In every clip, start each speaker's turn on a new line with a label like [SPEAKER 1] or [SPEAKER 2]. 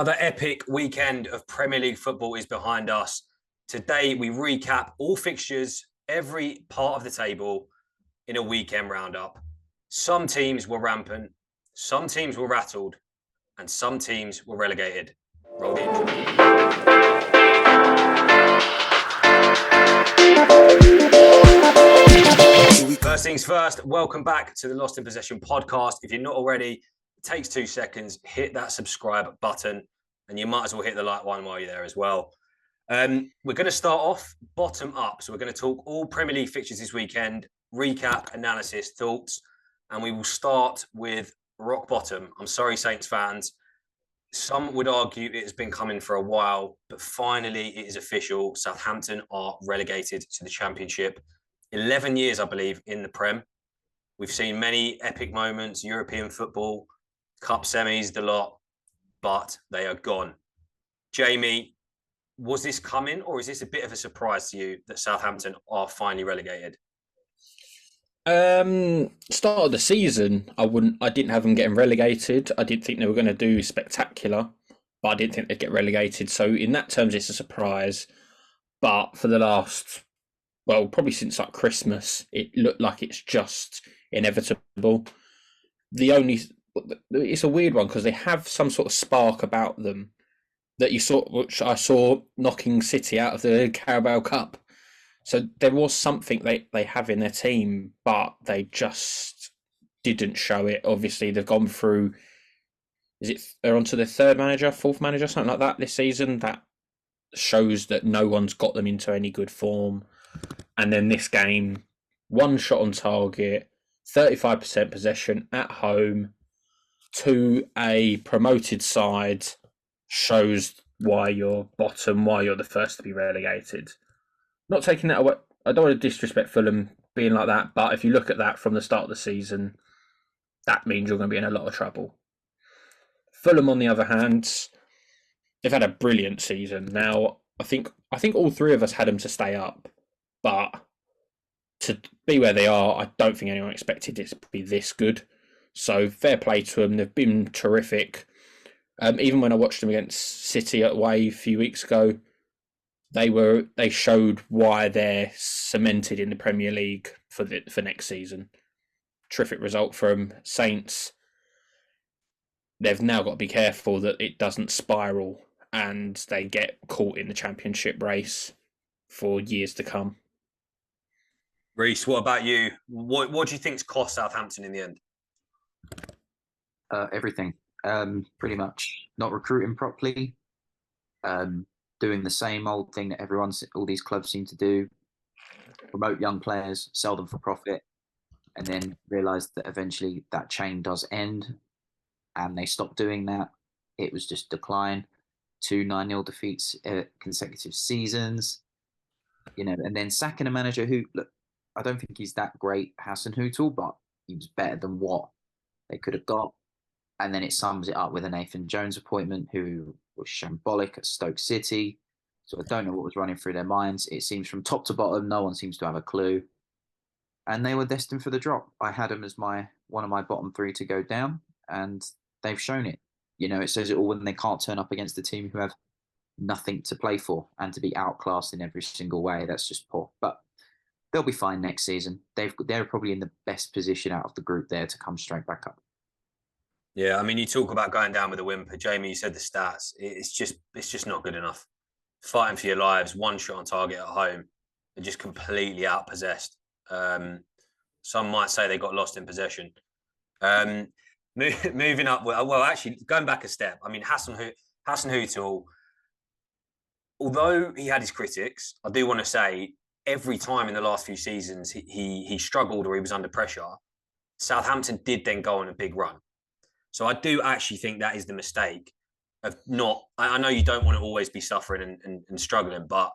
[SPEAKER 1] Another epic weekend of Premier League football is behind us. Today, we recap all fixtures, every part of the table in a weekend roundup. Some teams were rampant, some teams were rattled, and some teams were relegated. Roll the intro. First things first, welcome back to the Lost in Possession podcast. If you're not already, it takes 2 seconds. Hit that subscribe button, and you might as well hit the like one while you're there as well. We're going to start off bottom up. So we're going to talk all Premier League fixtures this weekend, recap, analysis, thoughts, and we will start with rock bottom. I'm sorry, Saints fans. Some would argue it has been coming for a while, but finally it is official. Southampton are relegated to the Championship. 11 years, I believe, in the Prem. We've seen many epic moments, European football, cup semis, the lot, but they are gone. Jamie, was this coming, or is this a bit of a surprise to you that Southampton are finally relegated?
[SPEAKER 2] Start of the season, I didn't have them getting relegated. I didn't think they were going to do spectacular, but I didn't think they'd get relegated. So in that terms, it's a surprise. But for the last, well, probably since like Christmas, it looked like it's just inevitable. It's a weird one because they have some sort of spark about them that which I saw knocking City out of the Carabao Cup. So there was something they have in their team, but they just didn't show it. Obviously, they've gone through. They're onto their third manager, fourth manager, something like that this season. That shows that no one's got them into any good form. And then this game, one shot on target, 35% possession at home to a promoted side shows why you're bottom, why you're the first to be relegated. Not taking that away. I don't want to disrespect Fulham being like that, but if you look at that from the start of the season, that means you're going to be in a lot of trouble. Fulham, on the other hand, they've had a brilliant season. Now, I think all three of us had them to stay up, but to be where they are, I don't think anyone expected it to be this good. So fair play to them. They've been terrific. Even when I watched them against City away a few weeks ago, they showed why they're cemented in the Premier League for next season. Terrific result from Saints. They've now got to be careful that it doesn't spiral and they get caught in the Championship race for years to come.
[SPEAKER 1] Reece, what about you? What do you think's cost Southampton in the end?
[SPEAKER 3] Everything. Pretty much not recruiting properly. Doing the same old thing that all these clubs seem to do: promote young players, sell them for profit, and then realize that eventually that chain does end, and they stop doing that. It was just decline. 2 9-0 defeats consecutive seasons, and then sacking a manager who, look, I don't think he's that great, Hassan Hootel, but he was better than what they could have got. And then it sums it up with a Nathan Jones appointment, who was shambolic at Stoke City. So I don't know what was running through their minds. It seems from top to bottom, no one seems to have a clue. And they were destined for the drop. I had them as one of my bottom three to go down, and they've shown it. It says it all when they can't turn up against a team who have nothing to play for and to be outclassed in every single way. That's just poor. But they'll be fine next season. They're probably in the best position out of the group there to come straight back up.
[SPEAKER 1] Yeah, I mean, you talk about going down with a whimper. Jamie, you said the stats. It's just not good enough. Fighting for your lives, one shot on target at home, and just completely outpossessed. Some might say they got lost in possession. Moving up, well, actually, going back a step. I mean, Hassan Hootel, although he had his critics, I do want to say every time in the last few seasons he struggled or he was under pressure, Southampton did then go on a big run. So I do actually think that is the mistake of not. I know you don't want to always be suffering and struggling, but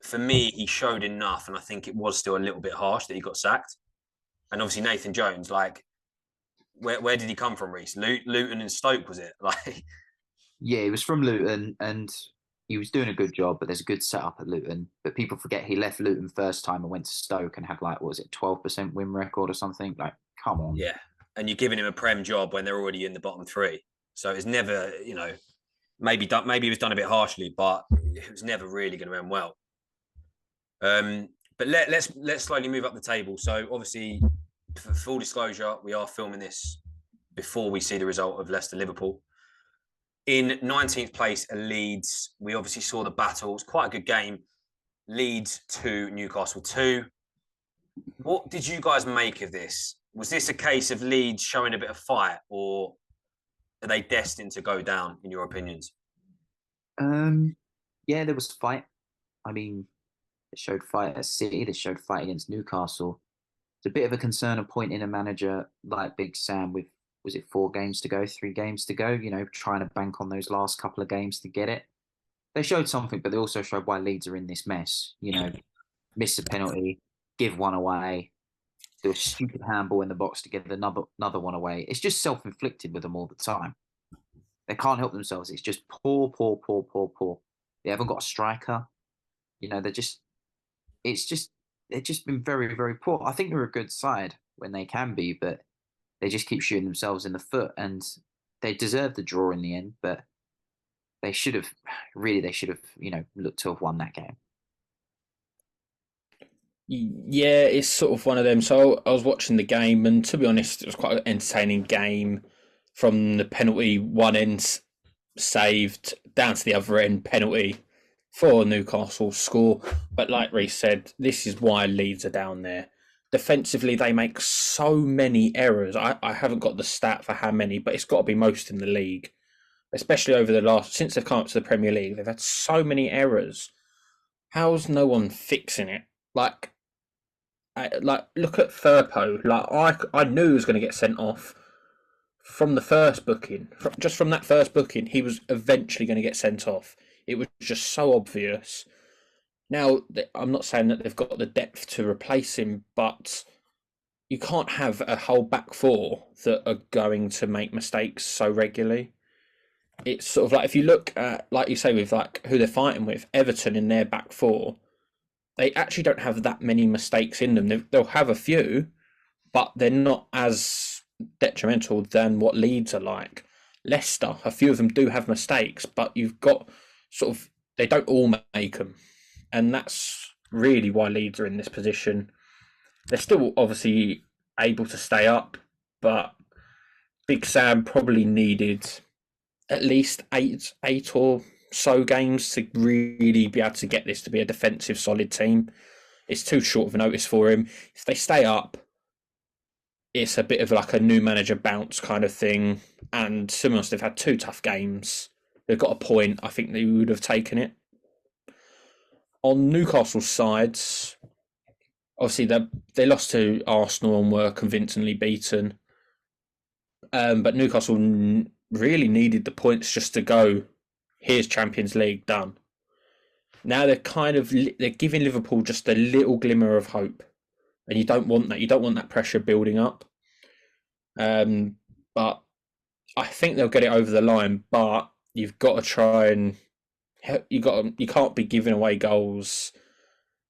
[SPEAKER 1] for me, he showed enough, and I think it was still a little bit harsh that he got sacked. And obviously Nathan Jones, like, where did he come from, Reece? Luton and Stoke, was it? Like,
[SPEAKER 3] yeah, he was from Luton, and he was doing a good job. But there's a good setup at Luton. But people forget he left Luton first time and went to Stoke and had, like, what was it, 12% win record or something? Like, come on.
[SPEAKER 1] Yeah. And you're giving him a Prem job when they're already in the bottom three. So it's never, Maybe it was done a bit harshly, but it was never really going to end well. But let's slowly move up the table. So obviously, for full disclosure, we are filming this before we see the result of Leicester-Liverpool. In 19th place, Leeds. We obviously saw the battle. It was quite a good game. Leeds 2, Newcastle 2. What did you guys make of this? Was this a case of Leeds showing a bit of fight, or are they destined to go down, in your opinions?
[SPEAKER 3] Yeah, there was fight. I mean, they showed fight at City. They showed fight against Newcastle. It's a bit of a concern appointing a manager like Big Sam with, was it 4 games to go, 3 games to go? Trying to bank on those last couple of games to get it. They showed something, but they also showed why Leeds are in this mess. Miss a penalty, give one away, do a stupid handball in the box to get another one away. It's just self-inflicted with them all the time. They can't help themselves. It's just poor, poor, poor, poor, poor. They haven't got a striker. They're just it's just they've just been very, very poor. I think they're a good side when they can be, but they just keep shooting themselves in the foot, and they deserve the draw in the end. But they should have looked to have won that game.
[SPEAKER 2] Yeah, it's sort of one of them. So I was watching the game, and to be honest, it was quite an entertaining game. From the penalty, one end saved down to the other end penalty for Newcastle score. But like Reece said, this is why Leeds are down there. Defensively, they make so many errors. I haven't got the stat for how many, but it's got to be most in the league, especially over since they've come up to the Premier League. They've had so many errors. How's no one fixing it? Like look at Firpo. I knew he was going to get sent off from the first booking. Just from that first booking, he was eventually going to get sent off. It was just so obvious. Now, I'm not saying that they've got the depth to replace him, but you can't have a whole back four that are going to make mistakes so regularly. It's sort of like, if you look at, like you say, with like who they're fighting with, Everton in their back four, they actually don't have that many mistakes in them. They'll have a few, but they're not as detrimental than what Leeds are like. Leicester, a few of them do have mistakes, but you've got sort of, they don't all make them. And that's really why Leeds are in this position. They're still obviously able to stay up, but Big Sam probably needed at least eight or so games to really be able to get this to be a defensive solid team. It's too short of a notice for him. If they stay up, it's a bit of like a new manager bounce kind of thing. And to be honest, they've had 2 tough games. They've got a point. I think they would have taken it. On Newcastle's sides, obviously they lost to Arsenal and were convincingly beaten. But Newcastle really needed the points just to go, here's Champions League, done. Now they're giving Liverpool just a little glimmer of hope. And you don't want that. You don't want that pressure building up. But I think they'll get it over the line. But you've got to try and you can't be giving away goals.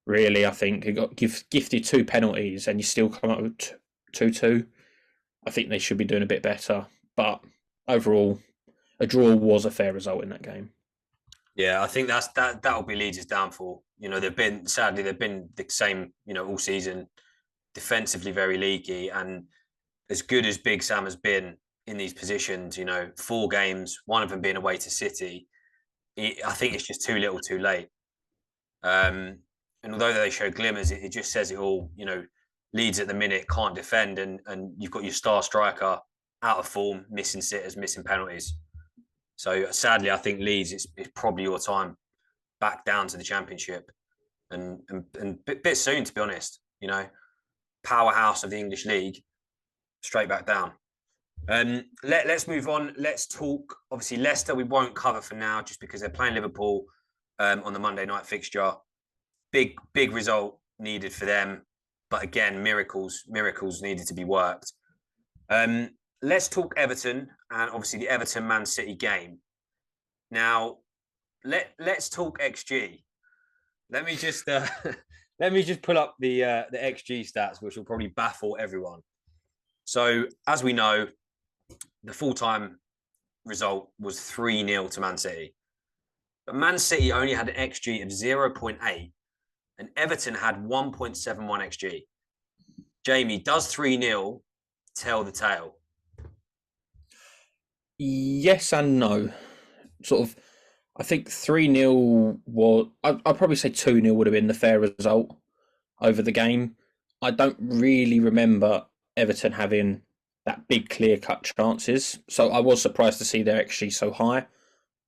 [SPEAKER 2] Really, I think you got gifted 2 penalties and you still come up with 2-2. I think they should be doing a bit better. But overall, a draw was a fair result in that game.
[SPEAKER 1] Yeah, I think that'll be Leeds' downfall. They've been the same, all season, defensively very leaky, and as good as Big Sam has been in these positions, 4 games, one of them being away to City, I think it's just too little, too late. And although they show glimmers, it just says it all. Leeds at the minute can't defend, and you've got your star striker out of form, missing sitters, missing penalties. So sadly, I think Leeds is probably your time back down to the Championship, and bit soon, to be honest. Powerhouse of the English League, straight back down. Let's move on. Let's talk. Obviously, Leicester we won't cover for now, just because they're playing Liverpool on the Monday night fixture. Big result needed for them, but again, miracles needed to be worked. Let's talk Everton and obviously the Everton Man City game. Now, let's talk XG. Let me just pull up the XG stats, which will probably baffle everyone. So, as we know, the full-time result was 3-0 to Man City. But Man City only had an XG of 0.8 and Everton had 1.71 XG. Jamie, does 3-0 tell the tale?
[SPEAKER 2] Yes and no. Sort of, I think 3-0 was. I'd probably say 2-0 would have been the fair result over the game. I don't really remember Everton having that big clear cut chances. So I was surprised to see their XG so high.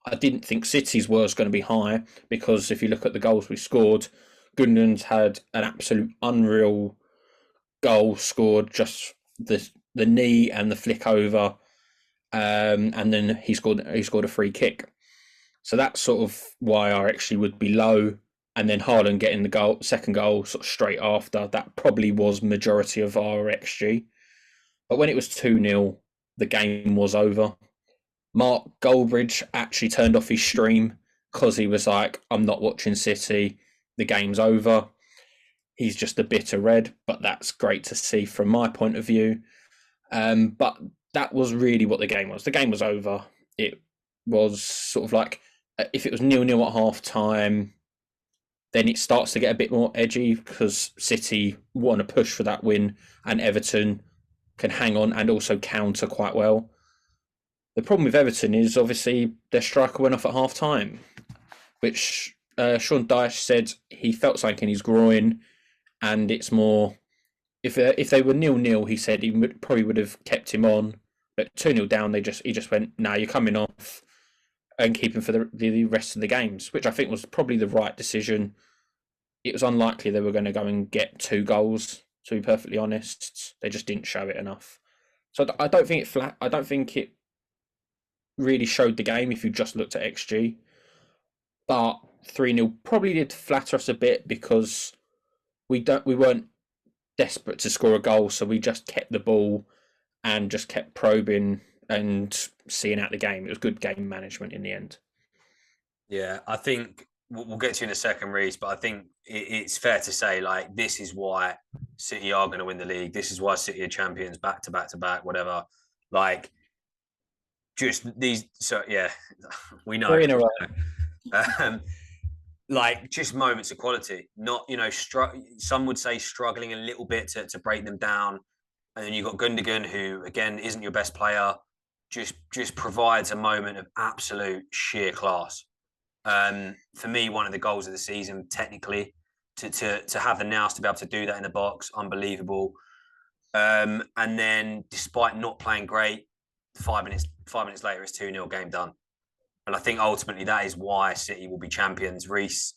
[SPEAKER 2] I didn't think City's was going to be high because if you look at the goals we scored, Gundogan's had an absolute unreal goal scored, just the knee and the flick over, and then he scored a free kick. So that's sort of why our XG would be low. And then Haaland getting the second goal sort of straight after, that probably was majority of our XG. But when it was 2-0, the game was over. Mark Goldbridge actually turned off his stream because he was like, I'm not watching City, the game's over. He's just a bitter red, but that's great to see from my point of view. But that was really what the game was. The game was over. It was sort of like, if it was 0-0 at half time, then it starts to get a bit more edgy because City want to push for that win and Everton can hang on and also counter quite well. The problem with Everton is obviously their striker went off at half time, which Sean Dyche said he felt something in his groin, and it's more, if they were 0-0, he said he probably would have kept him on, but 2-0 down, he just went, nah, you're coming off, and keep him for the rest of the games, which I think was probably the right decision. It was unlikely they were going to go and get 2 goals, to be perfectly honest. They just didn't show it enough. So I don't think it really showed the game if you just looked at XG. But 3-0 probably did flatter us a bit because we weren't desperate to score a goal, so we just kept the ball and just kept probing and seeing out the game. It was good game management in the end.
[SPEAKER 1] Yeah, I think we'll get to you in a second, Reece, but I think it's fair to say, like, this is why City are going to win the league. This is why City are champions back to back to back, whatever. Like, just these. So, yeah, we know.
[SPEAKER 2] 3 in a row.
[SPEAKER 1] Like, just moments of quality. Not, some would say struggling a little bit to break them down. And then you've got Gundogan, who, again, isn't your best player, just provides a moment of absolute sheer class. For me, one of the goals of the season, technically, to have the nous to be able to do that in the box, unbelievable. And then, despite not playing great, 5 minutes later, it's 2-0, game done. And I think ultimately that is why City will be champions. Reece,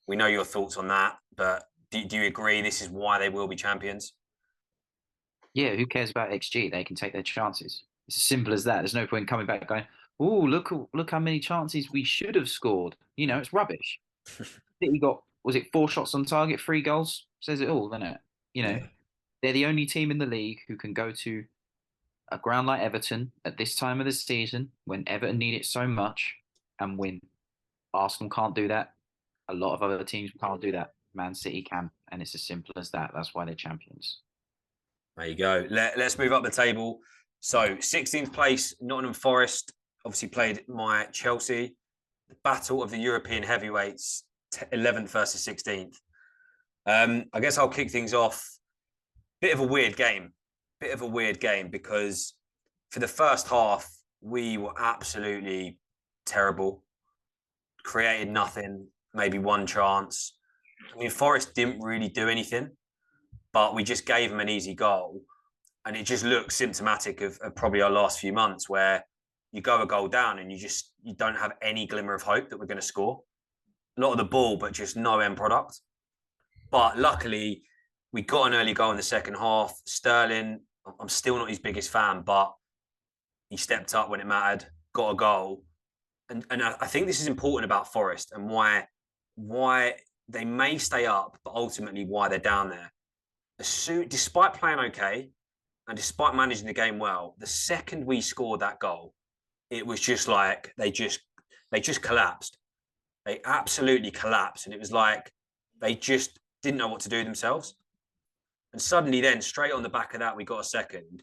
[SPEAKER 1] we know your thoughts on that, but do you agree this is why they will be champions?
[SPEAKER 3] Yeah, who cares about XG? They can take their chances. It's as simple as that. There's no point coming back going, oh, look how many chances we should have scored. It's rubbish. City got, was it 4 shots on target, 3 goals? Says it all, doesn't it?
[SPEAKER 1] Yeah.
[SPEAKER 3] They're the only team in the league who can go to a ground like Everton at this time of the season when Everton need it so much and win. Arsenal can't do that. A lot of other teams can't do that. Man City can, and it's as simple as that. That's why they're champions.
[SPEAKER 1] There you go. Let's move up the table. So 16th place, Nottingham Forest obviously played my Chelsea. The battle of the European heavyweights, 11th versus 16th. I guess I'll kick things off. Bit of a weird game because for the first half, we were absolutely terrible. Created nothing, maybe 1 chance. I mean, Forest didn't really do anything, but we just gave them an easy goal. And it just looks symptomatic of probably our last few months where you go a goal down and you don't have any glimmer of hope that we're going to score. A lot of the ball, but just no end product. But luckily, we got an early goal in the second half. Sterling, I'm still not his biggest fan, but he stepped up when it mattered, got a goal. And I think this is important about Forest and why they may stay up, but ultimately why they're down there. Despite playing okay and despite managing the game well, the second we scored that goal, it was just like they just collapsed. They absolutely collapsed. And it was like they just didn't know what to do themselves. And suddenly then, straight on the back of that, we got a second.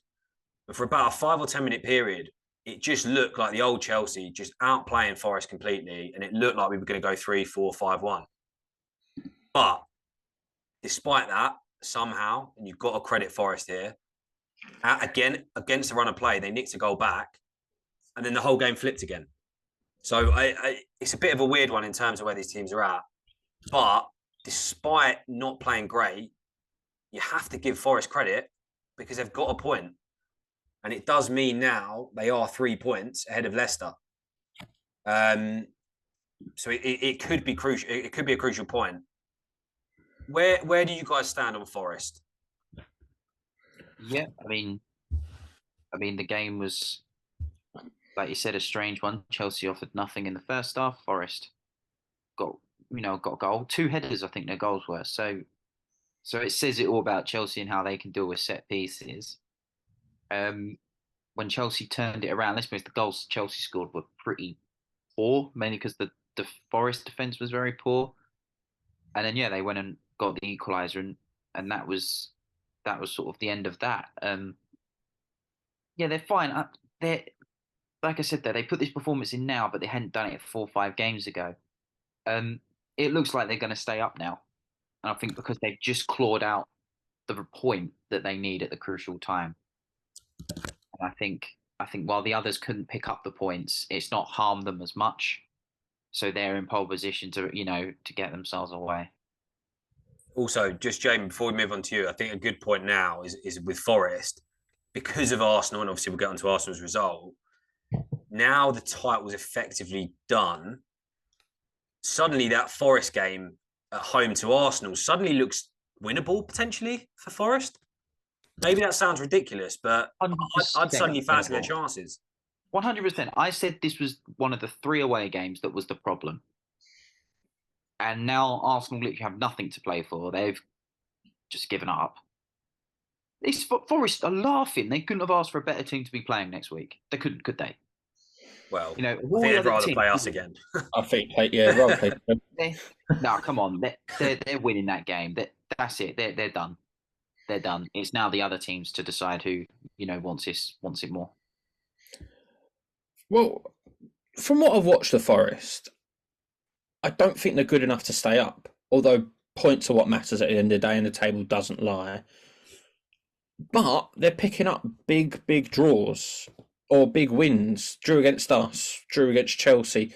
[SPEAKER 1] But for about a 5 or 10 minute period, it just looked like the old Chelsea just outplaying Forest completely, and it looked like we were going to go 3-4-5-1. But despite that, somehow, and you've got to credit Forest here, again, against the run of play, they nicked a goal back, and then the whole game flipped again. So it's a bit of a weird one in terms of where these teams are at. But despite not playing great, you have to give Forest credit because they've got a point. And it does mean now they are 3 points ahead of Leicester. So it could be crucial. It could be a crucial point. Where do you guys stand on Forest?
[SPEAKER 3] Yeah, I mean, the game was, like you said, a strange one. Chelsea offered nothing in the first half. Forest got a goal, 2 headers. I think their goals were. So it says it all about Chelsea and how they can deal with set pieces. When Chelsea turned it around, let's be honest, the goals Chelsea scored were pretty poor, mainly because the Forest defense was very poor. And then they went and got the equaliser, and that was sort of the end of that. They're fine. They're, like I said, they put this performance in now, but they hadn't done it 4 or 5 games ago. It looks like they're going to stay up now, and I think because they've just clawed out the point that they need at the crucial time. And I think while the others couldn't pick up the points, it's not harmed them as much. So they're in pole position to to get themselves away.
[SPEAKER 1] Also, just Jamie, before we move on to you, I think a good point now is with Forest, because of Arsenal, and obviously we'll get onto Arsenal's result. Now the title's effectively done. Suddenly that Forest game at home to Arsenal suddenly looks winnable potentially for Forest. Maybe that sounds ridiculous, but I'd suddenly fancy their chances.
[SPEAKER 3] 100%. I said this was one of the 3 away games that was the problem. And now Arsenal literally have nothing to play for. They've just given up. These Forest are laughing. They couldn't have asked for a better team to be playing next week. They couldn't, could they?
[SPEAKER 1] Well, I think they'd rather play us again.
[SPEAKER 2] I think, rather play them.
[SPEAKER 3] No, come on. They're winning that game. That's it. They're done. They're done. It's now the other teams to decide who wants it more.
[SPEAKER 2] Well, from what I've watched of Forest, I don't think they're good enough to stay up. Although points are what matters at the end of the day, and the table doesn't lie. But they're picking up big draws or big wins. Drew against us, drew against Chelsea.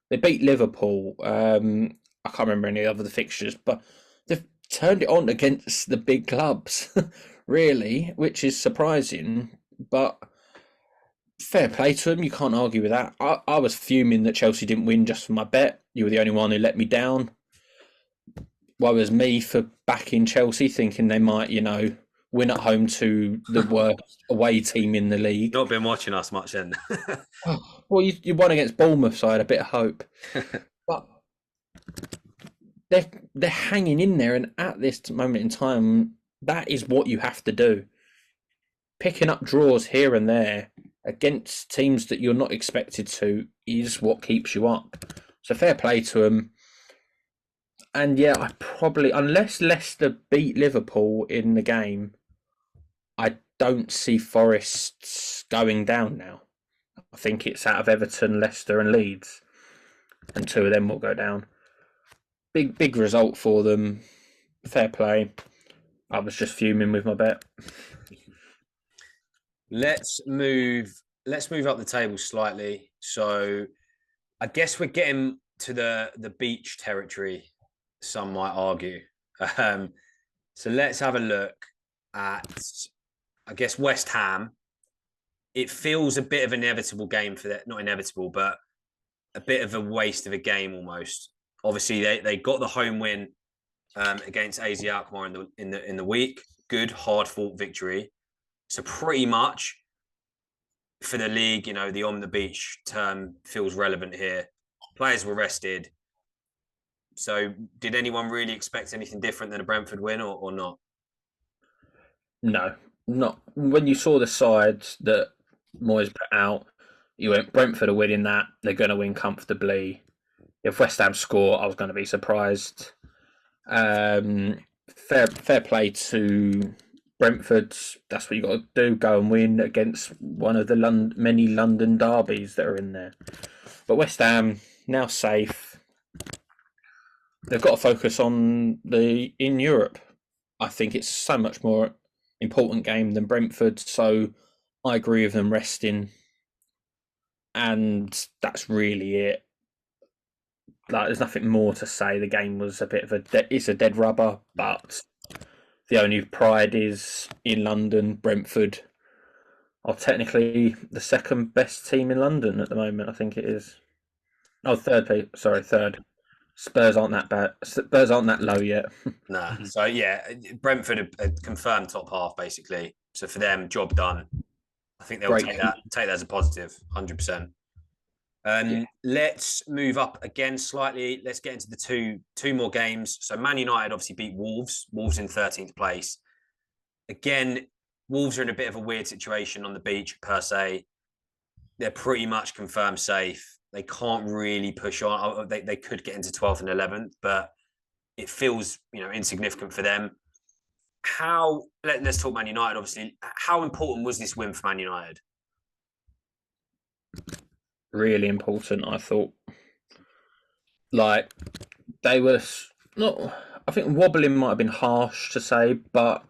[SPEAKER 2] They beat Liverpool. I can't remember any other the fixtures, but they've turned it on against the big clubs, really, which is surprising. But fair play to them. You can't argue with that. I was fuming that Chelsea didn't win just for my bet. You were the only one who let me down. Well, it was me for backing Chelsea, thinking they might, win at home to the worst away team in the league.
[SPEAKER 1] Not been watching us much then.
[SPEAKER 2] Well, you won against Bournemouth, so I had a bit of hope. But they're hanging in there, and at this moment in time, that is what you have to do. Picking up draws here and there against teams that you're not expected to is what keeps you up. So fair play to them. And I probably, unless Leicester beat Liverpool in the game, I don't see Forest going down now. I think it's out of Everton, Leicester and Leeds. And 2 of them will go down. Big result for them. Fair play. I was just fuming with my bet.
[SPEAKER 1] Let's move up the table slightly. So I guess we're getting to the beach territory, some might argue. So let's have a look at, I guess, West Ham. It feels a bit of an inevitable game for that. Not inevitable, but a bit of a waste of a game almost. Obviously, they got the home win against AZ Alkmaar in the week. Good, hard-fought victory. So pretty much for the league, the on the beach term feels relevant here. Players were rested. So did anyone really expect anything different than a Brentford win or not?
[SPEAKER 2] No, not. When you saw the sides that Moyes put out, you went, Brentford are winning that. They're going to win comfortably. If West Ham score, I was going to be surprised. Fair play to Brentford, that's what you got to do, go and win against one of the many London derbies that are in there. But West Ham, now safe. They've got to focus on in Europe. I think it's so much more important game than Brentford, so I agree with them resting. And that's really it. Like, there's nothing more to say. The game was a bit of it's a dead rubber, but the only pride is in London. Brentford are technically the second best team in London at the moment. I think it is. Oh, third. Sorry, third. Spurs aren't that bad. Spurs aren't that low yet.
[SPEAKER 1] Nah. So yeah, Brentford are confirmed top half basically. So for them, job done. I think they'll take that as a positive, 100%. Let's move up again slightly. Let's get into the two more games. So Man United obviously beat Wolves. Wolves in 13th place. Again, Wolves are in a bit of a weird situation on the beach per se. They're pretty much confirmed safe. They can't really push on. They could get into 12th and 11th, but it feels insignificant for them. Let's talk Man United. Obviously, how important was this win for Man United?
[SPEAKER 2] Really important, I thought. Like, they were not. I think wobbling might have been harsh to say, but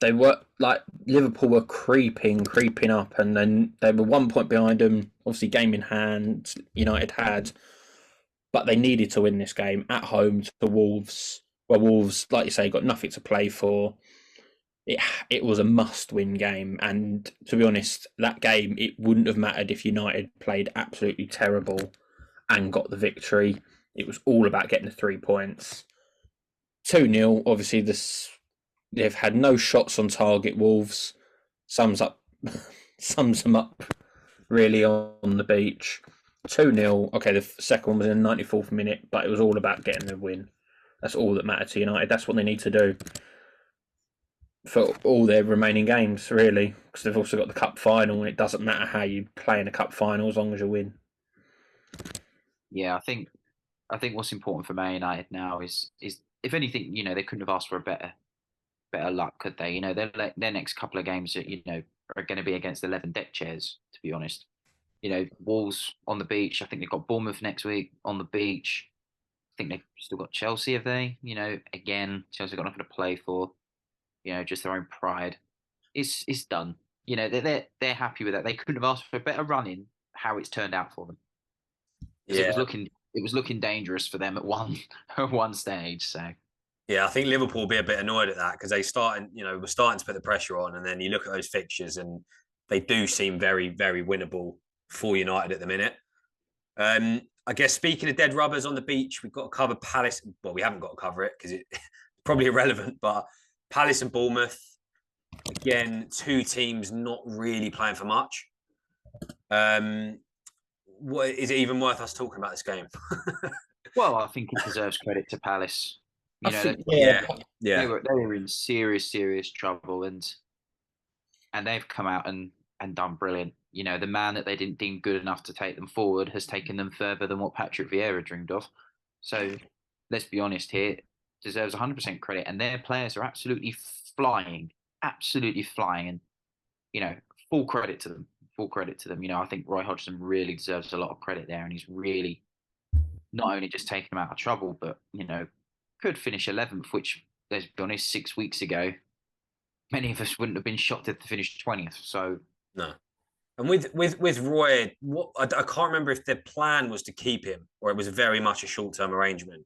[SPEAKER 2] they were like Liverpool were creeping up, and then they were 1 point behind them. Obviously, game in hand, United had, but they needed to win this game at home to the Wolves. Well, Wolves, like you say, got nothing to play for. It was a must-win game, and to be honest, that game it wouldn't have mattered if United played absolutely terrible and got the victory. It was all about getting the 3 points. 2-0, obviously they've had no shots on target. Wolves sums them up really on the beach. 2-0. Okay, the second one was in the 94th minute, but it was all about getting the win. That's all that mattered to United. That's what they need to do for all their remaining games, really, because they've also got the cup final, and it doesn't matter how you play in a cup final as long as you win.
[SPEAKER 3] Yeah, I think what's important for Man United now is if anything, they couldn't have asked for a better luck, could they? Their next couple of games are going to be against 11 deck chairs, to be honest. Wolves on the beach. I think they've got Bournemouth next week on the beach. I think they've still got Chelsea, have they? Again, Chelsea got nothing to play for. Just their own pride. It's done. They're happy with that. They couldn't have asked for a better run in how it's turned out for them. Because it was looking dangerous for them at one stage. So
[SPEAKER 1] yeah, I think Liverpool will be a bit annoyed at that because we're starting to put the pressure on, and then you look at those fixtures and they do seem very, very winnable for United at the minute. I guess speaking of dead rubbers on the beach, we've got to cover Palace. Well, we haven't got to cover it because it's probably irrelevant, but Palace and Bournemouth, again, two teams not really playing for much. What is it even worth us talking about this game?
[SPEAKER 3] Well, I think it deserves credit to Palace.
[SPEAKER 1] They
[SPEAKER 3] were in serious trouble, and they've come out and done brilliant. The man that they didn't deem good enough to take them forward has taken them further than what Patrick Vieira dreamed of. So let's be honest here, deserves 100% credit, and their players are absolutely flying, and full credit to them. I think Roy Hodgson really deserves a lot of credit there, and he's really not only just taken them out of trouble, but could finish 11th, which, let's be honest, 6 weeks ago, many of us wouldn't have been shocked if they finished 20th. So
[SPEAKER 1] no. And with Roy, I can't remember if the plan was to keep him or it was very much a short-term arrangement.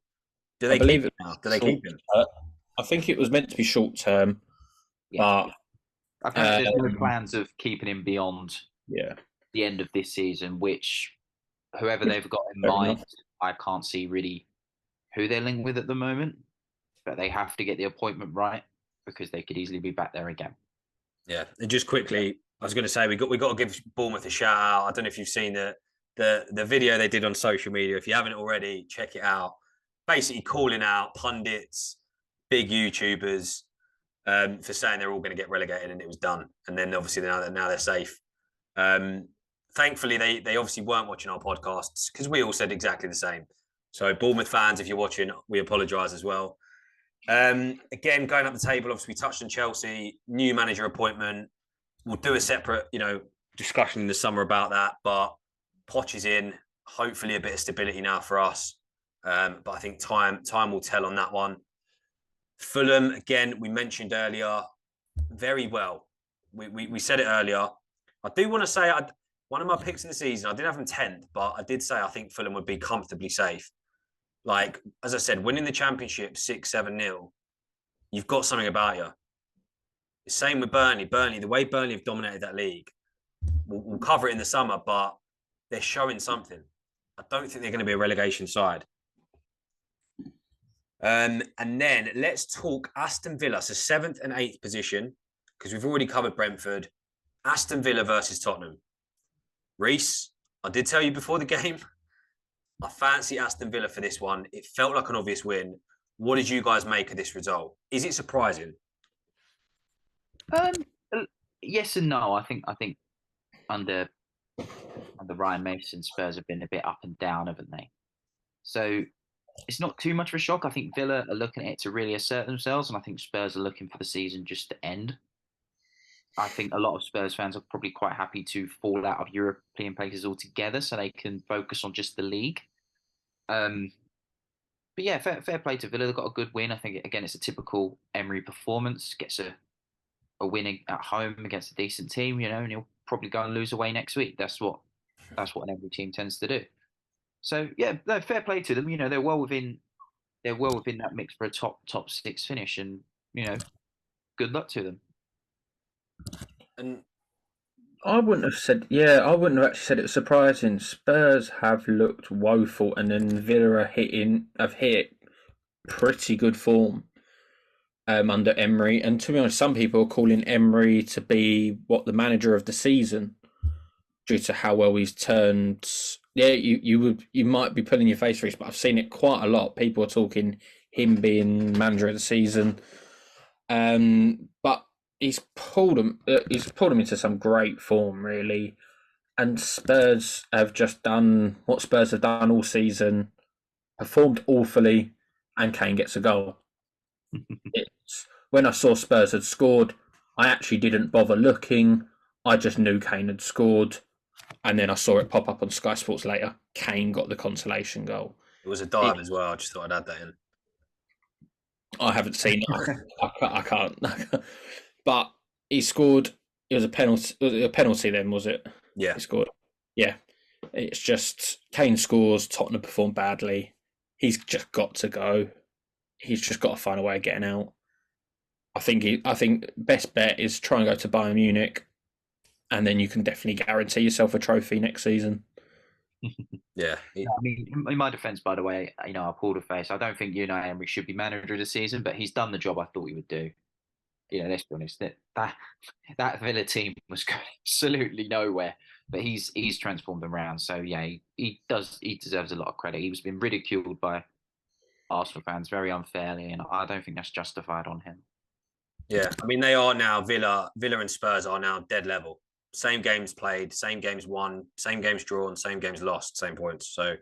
[SPEAKER 1] Do they keep him now? Do they keep him?
[SPEAKER 2] I think it was meant to be short-term, but
[SPEAKER 3] apparently there's no plans of keeping him beyond
[SPEAKER 2] the
[SPEAKER 3] end of this season, which whoever they've got in mind, I can't see really who they're linked with at the moment, but they have to get the appointment right because they could easily be back there again.
[SPEAKER 1] Yeah, and just quickly, I was going to say we got to give Bournemouth a shout out. I don't know if you've seen the video they did on social media. If you haven't already, check it out. Basically, calling out pundits, big YouTubers for saying they're all going to get relegated, and it was done. And then obviously now they're safe. Thankfully, they obviously weren't watching our podcasts because we all said exactly the same. So Bournemouth fans, if you're watching, we apologise as well. Again, going up the table, obviously we touched on Chelsea, new manager appointment. We'll do a separate, discussion in the summer about that. But Poch is in. Hopefully, a bit of stability now for us. But I think time will tell on that one. Fulham, again, we mentioned earlier, very well. We said it earlier. I do want to say one of my picks of the season, I did have them 10th, but I did say I think Fulham would be comfortably safe. Like, as I said, winning the championship 6-7-0, you've got something about you. Same with Burnley. The way Burnley have dominated that league, we'll cover it in the summer, but they're showing something. I don't think they're going to be a relegation side. And then let's talk Aston Villa. So 7th and 8th position, because we've already covered Brentford. Aston Villa versus Tottenham. Reese, I did tell you before the game, I fancy Aston Villa for this one. It felt like an obvious win. What did you guys make of this result? Is it surprising?
[SPEAKER 3] Yes and no. I think under Ryan Mason, Spurs have been a bit up and down, haven't they? So it's not too much of a shock. I think Villa are looking at it to really assert themselves, and I think Spurs are looking for the season just to end. I think a lot of Spurs fans are probably quite happy to fall out of European places altogether so they can focus on just the league. But yeah, fair play to Villa. They've got a good win. I think, again, it's a typical Emery performance. Gets a win at home against a decent team, and he'll probably go and lose away next week. That's what an Emery team tends to do. So yeah, no, fair play to them. They're well within that mix for a top 6 finish, and good luck to them.
[SPEAKER 1] And
[SPEAKER 2] I wouldn't have actually said it was surprising. Spurs have looked woeful, and then Villa have hit pretty good form under Emery. And to be honest, some people are calling Emery to be the manager of the season due to how well he's turned. Yeah, you might be pulling your face, Reece, but I've seen it quite a lot. People are talking him being manager of the season. But he's pulled them into some great form, really. And Spurs have just done what Spurs have done all season, performed awfully, and Kane gets a goal. When I saw Spurs had scored, I actually didn't bother looking. I just knew Kane had scored. And then I saw it pop up on Sky Sports later. Kane got the consolation goal.
[SPEAKER 1] It was a dive as well. I just thought I'd add that in.
[SPEAKER 2] I haven't seen it. I can't. But he scored. It was a penalty. A penalty then, was it?
[SPEAKER 1] Yeah.
[SPEAKER 2] He scored. Yeah. It's just Kane scores. Tottenham performed badly. He's just got to go. He's just got to find a way of getting out. I think best bet is try and go to Bayern Munich, and then you can definitely guarantee yourself a trophy next season.
[SPEAKER 1] Yeah.
[SPEAKER 3] I mean, in my defence, by the way, I pulled a face. I don't think Emery should be manager of the season, but he's done the job I thought he would do. Let's be honest, that Villa team was going absolutely nowhere, but he's transformed them around. So yeah, he deserves a lot of credit. He's been ridiculed by Arsenal fans very unfairly, and I don't think that's justified on him.
[SPEAKER 1] Yeah, I mean, they are now, Villa and Spurs are now dead level. Same games played, same games won, same games drawn, same games lost, same points. So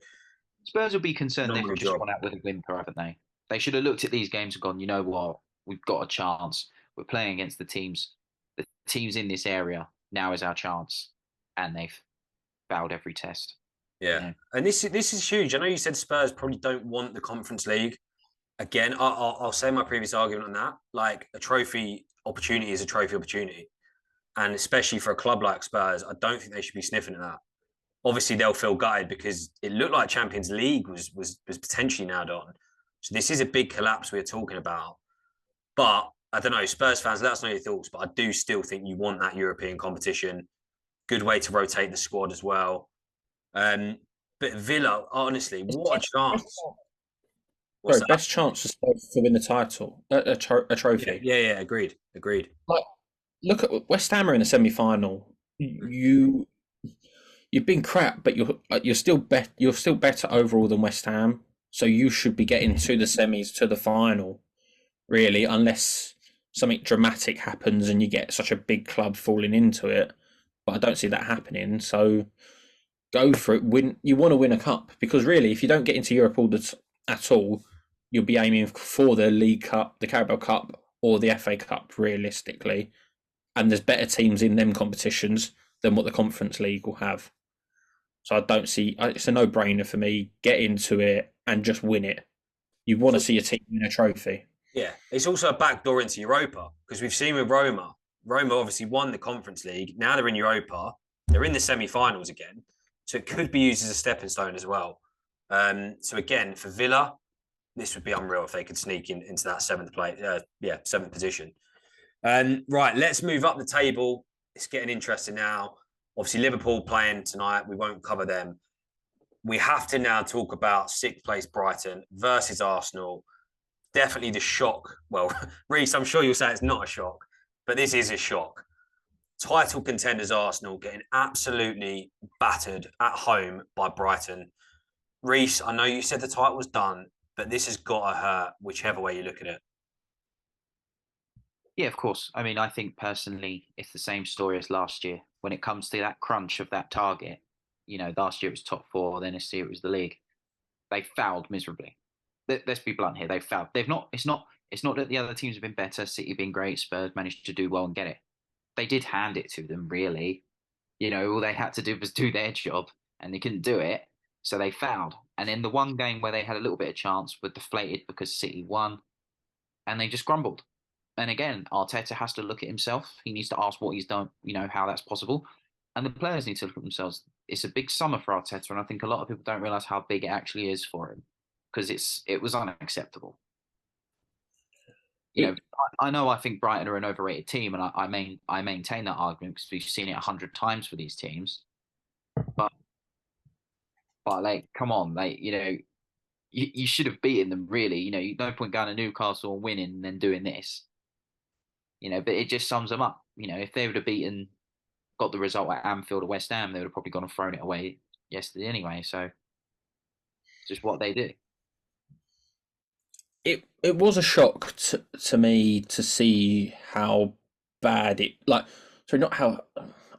[SPEAKER 3] Spurs will be concerned they've just gone out with a whimper, haven't they? They should have looked at these games and gone, you know what, we've got a chance. We're playing against the teams in this area. Now is our chance. And they've failed every test.
[SPEAKER 1] Yeah. And this is huge. I know you said Spurs probably don't want the Conference League. Again, I'll say my previous argument on that. Like, a trophy opportunity is a trophy opportunity. And especially for a club like Spurs, I don't think they should be sniffing at that. Obviously, they'll feel gutted because it looked like Champions League was potentially nailed on. So this is a big collapse we're talking about. But I don't know, Spurs fans, let us know your thoughts. But I do still think you want that European competition. Good way to rotate the squad as well. But Villa, honestly, what a chance.
[SPEAKER 2] Best chance for Spurs to win the title, a trophy.
[SPEAKER 1] Yeah, agreed.
[SPEAKER 2] Like, look at West Ham in the semi-final. You've been crap, but you're still better overall than West Ham. So you should be getting to the semis, to the final, really, unless something dramatic happens and you get such a big club falling into it. But I don't see that happening. So go for it. You want to win a cup, because really, if you don't get into Europe at all, you'll be aiming for the League Cup, the Carabao Cup, or the FA Cup, realistically. And there's better teams in them competitions than what the Conference League will have. So I don't see it's a no-brainer for me. Get into it and just win it. You want to see a team win a trophy.
[SPEAKER 1] Yeah, it's also a backdoor into Europa because we've seen with Roma. Roma obviously won the Conference League. Now they're in Europa. They're in the semi-finals again. So it could be used as a stepping stone as well. So again, for Villa, this would be unreal if they could sneak into that seventh position. Right, let's move up the table. It's getting interesting now. Obviously, Liverpool playing tonight. We won't cover them. We have to now talk about sixth place Brighton versus Arsenal. Definitely the shock. Well, Reece, I'm sure you'll say it's not a shock, but this is a shock. Title contenders Arsenal getting absolutely battered at home by Brighton. Reece, I know you said the title was done, but this has got to hurt whichever way you look at it.
[SPEAKER 3] Yeah, of course. I mean, I think personally, it's the same story as last year. When it comes to that crunch of that target, last year it was top four, then this year it was the league. They fouled miserably. Let's be blunt here. They fouled. They've not. It's not that the other teams have been better. City been great. Spurs managed to do well and get it. They did hand it to them. Really, all they had to do was do their job, and they couldn't do it. So they fouled. And in the one game where they had a little bit of chance, were deflated because City won, and they just grumbled. And again, Arteta has to look at himself. He needs to ask what he's done, how that's possible. And the players need to look at themselves. It's a big summer for Arteta, and I think a lot of people don't realise how big it actually is for him because it was unacceptable. I know I think Brighton are an overrated team, and I maintain that argument because we've seen it 100 times for these teams. But like, come on, you should have beaten them, really. No point going to Newcastle and winning and then doing this. But it just sums them up. If they would have got the result at Anfield or West Ham, they would have probably gone and thrown it away yesterday anyway. So it's just what they do.
[SPEAKER 2] It was a shock to me to see how bad not how,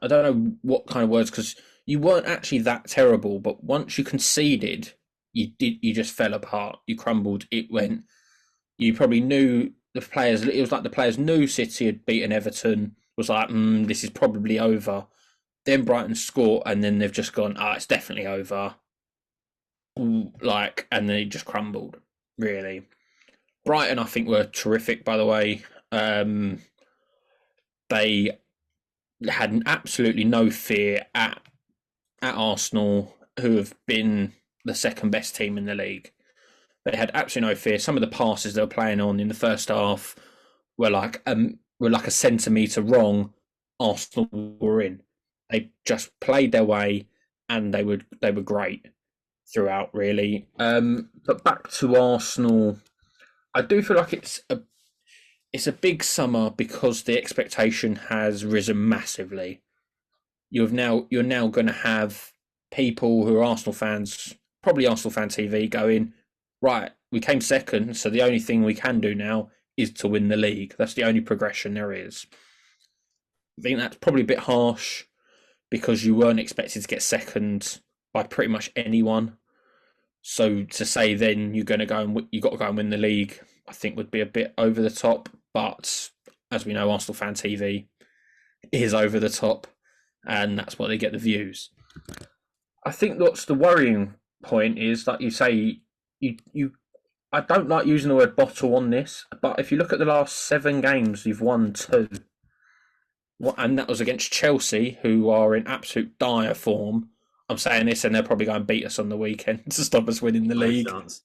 [SPEAKER 2] I don't know what kind of words, because you weren't actually that terrible, but once you conceded, you just fell apart. You crumbled. You probably knew the players. It was like the players knew City had beaten Everton. Was like, this is probably over. Then Brighton score, and then they've just gone, it's definitely over. And then it just crumbled. Really, Brighton, I think, were terrific. By the way, they had absolutely no fear at Arsenal, who have been the second best team in the league. They had absolutely no fear. Some of the passes they were playing on in the first half were like a centimetre wrong. Arsenal were in. They just played their way, and they were great throughout, really. But back to Arsenal, I do feel like it's a big summer because the expectation has risen massively. You're now going to have people who are Arsenal fans, probably Arsenal fan TV, going, right, we came second, so the only thing we can do now is to win the league. That's the only progression there is. I think that's probably a bit harsh because you weren't expected to get second by pretty much anyone. So to say then you got to go and win the league, I think would be a bit over the top. But as we know, Arsenal fan TV is over the top, and that's why they get the views. I think what's the worrying point is, like you say, I don't like using the word bottle on this, but if you look at the last 7 games, you've won 2. And that was against Chelsea, who are in absolute dire form. I'm saying this, and they'll probably go and beat us on the weekend to stop us winning the league.
[SPEAKER 1] No
[SPEAKER 2] chance.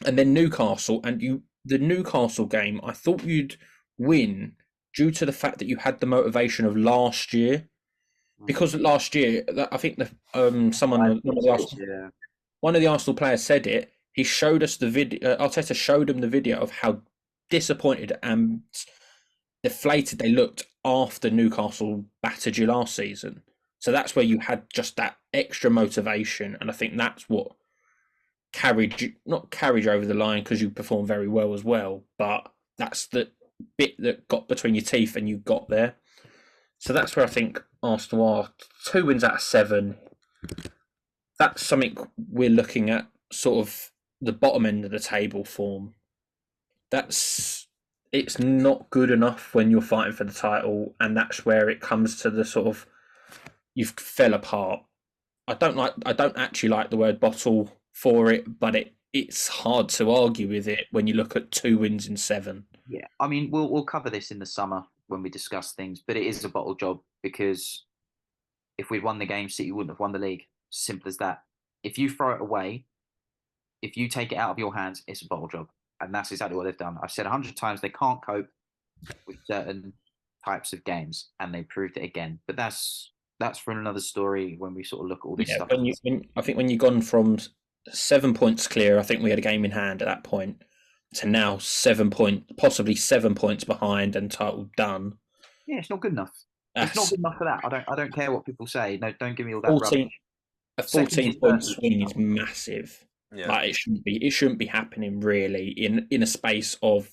[SPEAKER 2] And then Newcastle, the Newcastle game, I thought you'd win due to the fact that you had the motivation of last year. Because last year, I think one of the Arsenal players said it. He showed us the video. Arteta showed him the video of how disappointed and deflated they looked after Newcastle battered you last season. So that's where you had just that extra motivation, and I think that's what not carried you over the line because you performed very well as well, but that's the bit that got between your teeth and you got there. So that's where I think Arsenal are. 2 wins out of 7. That's something we're looking at. sort of the bottom end of the table form, it's not good enough when you're fighting for the title, and that's where it comes to the sort of you've fell apart. I don't actually like the word bottle for it, but it's hard to argue with it when you look at 2 wins in 7.
[SPEAKER 3] Yeah, I mean, we'll cover this in the summer when we discuss things, but it is a bottle job because if we'd won the game, City wouldn't have won the league. Simple as that. If you throw it away, if you take it out of your hands, it's a bottle job. And that's exactly what they've done. I've said 100 times they can't cope with certain types of games, and they proved it again. But that's for another story when we sort of look at all this stuff.
[SPEAKER 2] I think when you've gone from 7 points clear, I think we had a game in hand at that point, to now possibly 7 points behind and title done.
[SPEAKER 3] Yeah, it's not good enough. It's not good enough for that. I don't care what people say. No, don't give me all that rubbish.
[SPEAKER 2] A 14 point swing is massive.
[SPEAKER 1] Yeah.
[SPEAKER 2] Like it shouldn't be happening really in a space of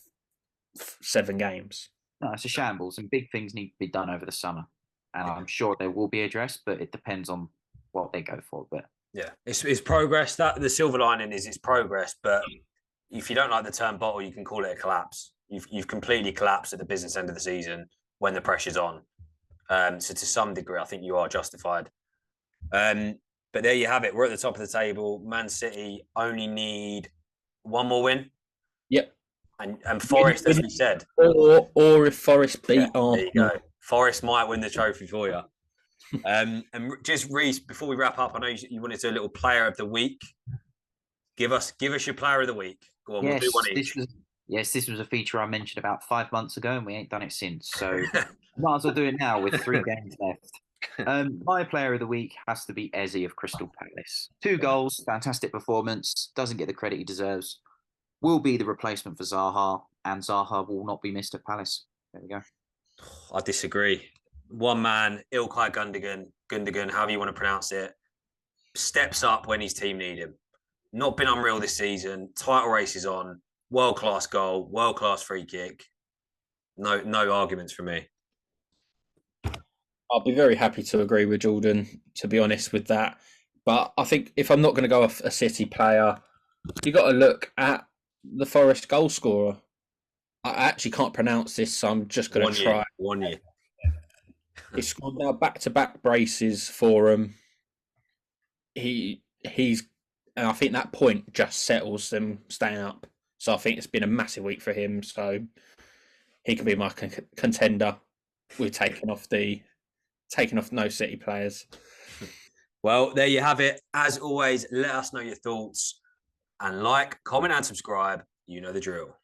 [SPEAKER 2] 7 games.
[SPEAKER 3] No, it's a shambles, and big things need to be done over the summer. And I'm sure they will be addressed, but it depends on what they go for. But
[SPEAKER 1] yeah, it's progress. That the silver lining is it's progress. But if you don't like the term bottle, you can call it a collapse. You've completely collapsed at the business end of the season when the pressure's on. So to some degree, I think you are justified. But there you have it. We're at the top of the table. Man City only need 1 more win.
[SPEAKER 2] Yep.
[SPEAKER 1] And Forest, as we said.
[SPEAKER 2] Or if Forest beat Arsenal.
[SPEAKER 1] There you go. Forest might win the trophy for you. And just Reece, before we wrap up, I know you wanted to do a little player of the week. Give us your player of the week. Go on, we'll do one each.
[SPEAKER 3] This was a feature I mentioned about 5 months ago, and we ain't done it since. So might as well do it now with 3 games left. My player of the week has to be Eze of Crystal Palace. 2 goals, fantastic performance, doesn't get the credit he deserves. Will be the replacement for Zaha, and Zaha will not be missed at Palace. There we go.
[SPEAKER 1] I disagree. One man, Ilkay Gundogan, however you want to pronounce it, steps up when his team need him. Not been unreal this season. Title race is on. World-class goal, world-class free kick. No arguments from me.
[SPEAKER 2] I'll be very happy to agree with Jordan, to be honest with that. But I think if I'm not going to go off a City player, you've got to look at the Forest goal scorer. I actually can't pronounce this, so I'm just going to try.
[SPEAKER 1] 1 year.
[SPEAKER 2] He's scored now back-to-back braces for him. He's, and I think that point just settles them staying up. So I think it's been a massive week for him. So he can be my contender. We're taking off no City players.
[SPEAKER 1] Well, there you have it. As always, let us know your thoughts and like, comment, and subscribe. You know the drill.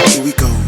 [SPEAKER 4] Here we go.